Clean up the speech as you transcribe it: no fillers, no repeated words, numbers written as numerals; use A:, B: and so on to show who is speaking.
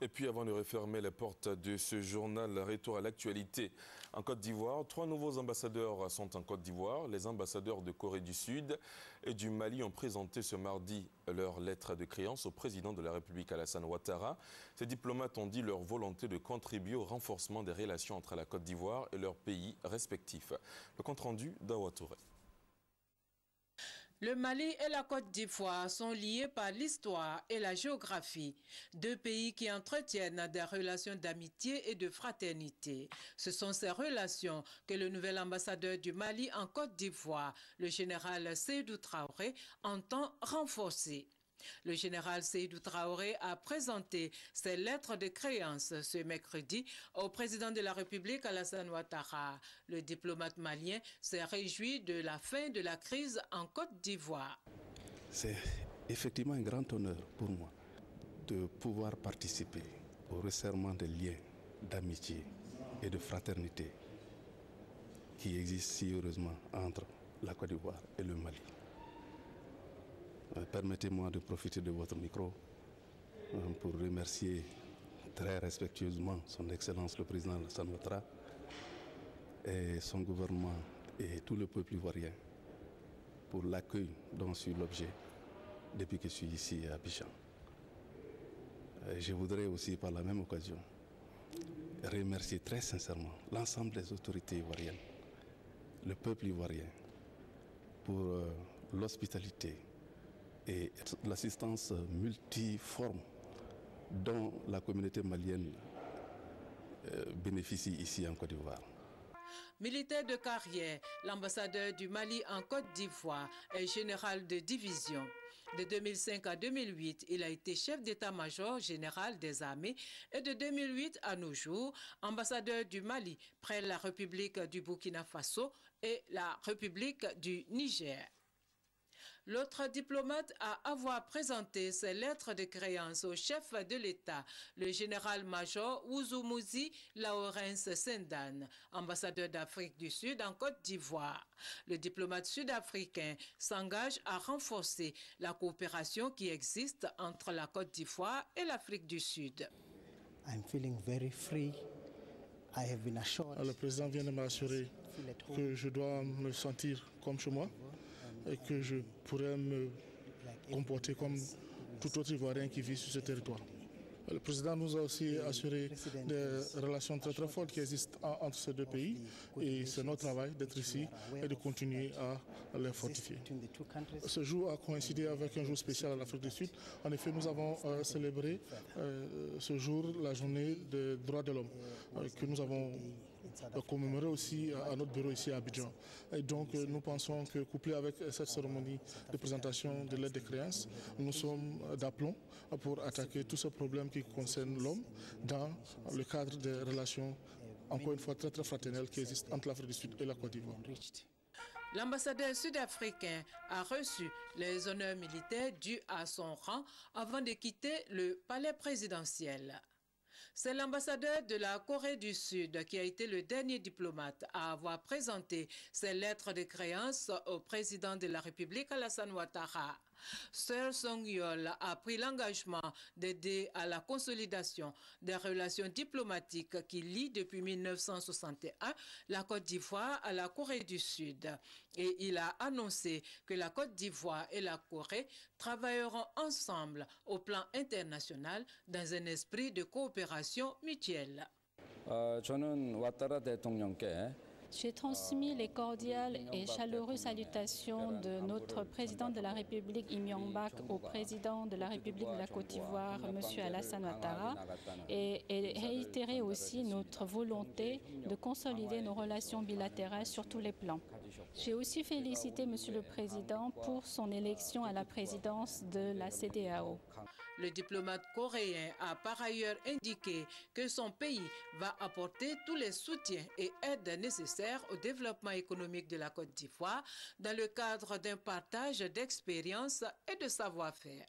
A: Et puis avant de refermer les portes de ce journal, retour à l'actualité en Côte d'Ivoire. 3 nouveaux ambassadeurs sont en Côte d'Ivoire. Les ambassadeurs de Corée du Sud et du Mali ont présenté ce mardi leur lettre de créance au président de la République Alassane Ouattara. Ces diplomates ont dit leur volonté de contribuer au renforcement des relations entre la Côte d'Ivoire et leurs pays respectifs. Le compte-rendu d'Awa Touré.
B: Le Mali et la Côte d'Ivoire sont liés par l'histoire et la géographie, 2 pays qui entretiennent des relations d'amitié et de fraternité. Ce sont ces relations que le nouvel ambassadeur du Mali en Côte d'Ivoire, le général Seydou Traoré, entend renforcer. Le général Seydou Traoré a présenté ses lettres de créance ce mercredi au président de la République Alassane Ouattara. Le diplomate malien s'est réjoui de la fin de la crise en Côte d'Ivoire.
C: C'est effectivement un grand honneur pour moi de pouvoir participer au resserrement des liens d'amitié et de fraternité qui existent si heureusement entre la Côte d'Ivoire et le Mali. Permettez-moi de profiter de votre micro pour remercier très respectueusement son Excellence le président Alassane Ouattara et son gouvernement et tout le peuple ivoirien pour l'accueil dont je suis l'objet depuis que je suis ici à Abidjan. Je voudrais aussi par la même occasion remercier très sincèrement l'ensemble des autorités ivoiriennes, le peuple ivoirien pour l'hospitalité et l'assistance multiforme dont la communauté malienne bénéficie ici en Côte d'Ivoire.
B: Militaire de carrière, l'ambassadeur du Mali en Côte d'Ivoire est général de division. De 2005 à 2008, il a été chef d'état-major général des armées et de 2008 à nos jours, ambassadeur du Mali près la République du Burkina Faso et la République du Niger. L'autre diplomate à avoir présenté ses lettres de créance au chef de l'État, le général-major Ouzoumouzi Laurens Sendan, ambassadeur d'Afrique du Sud en Côte d'Ivoire. Le diplomate sud-africain s'engage à renforcer la coopération qui existe entre la Côte d'Ivoire et l'Afrique du Sud.
D: Le président vient de m'assurer que je dois me sentir comme chez moi et que je pourrais me comporter comme tout autre Ivoirien qui vit sur ce territoire. Le président nous a aussi assuré des relations très fortes qui existent entre ces 2 pays et c'est notre travail d'être ici et de continuer à les fortifier. Ce jour a coïncidé avec un jour spécial à l'Afrique du Sud. En effet, nous avons célébré ce jour la journée des droits de l'homme que nous avons commémoré aussi à notre bureau ici à Abidjan. Et donc nous pensons que couplé avec cette cérémonie de présentation de l'aide de créance, nous sommes d'aplomb pour attaquer tous ces problèmes qui concernent l'homme dans le cadre des relations, encore une fois, très fraternelles qui existent entre l'Afrique du Sud et la Côte d'Ivoire.
B: L'ambassadeur sud-africain a reçu les honneurs militaires dus à son rang avant de quitter le palais présidentiel. C'est l'ambassadeur de la Corée du Sud qui a été le dernier diplomate à avoir présenté ses lettres de créance au président de la République Alassane Ouattara. Seo Song-yeol a pris l'engagement d'aider à la consolidation des relations diplomatiques qui lient depuis 1961 la Côte d'Ivoire à la Corée du Sud. Et il a annoncé que la Côte d'Ivoire et la Corée travailleront ensemble au plan international dans un esprit de coopération mutuelle.
E: J'ai transmis les cordiales et chaleureuses salutations de notre président de la République, Lee Myung-bak, au président de la République de la Côte d'Ivoire, M. Alassane Ouattara, et réitérer aussi notre volonté de consolider nos relations bilatérales sur tous les plans. J'ai aussi félicité M. le Président pour son élection à la présidence de la CEDEAO.
B: Le diplomate coréen a par ailleurs indiqué que son pays va apporter tous les soutiens et aides nécessaires au développement économique de la Côte d'Ivoire dans le cadre d'un partage d'expériences et de savoir-faire.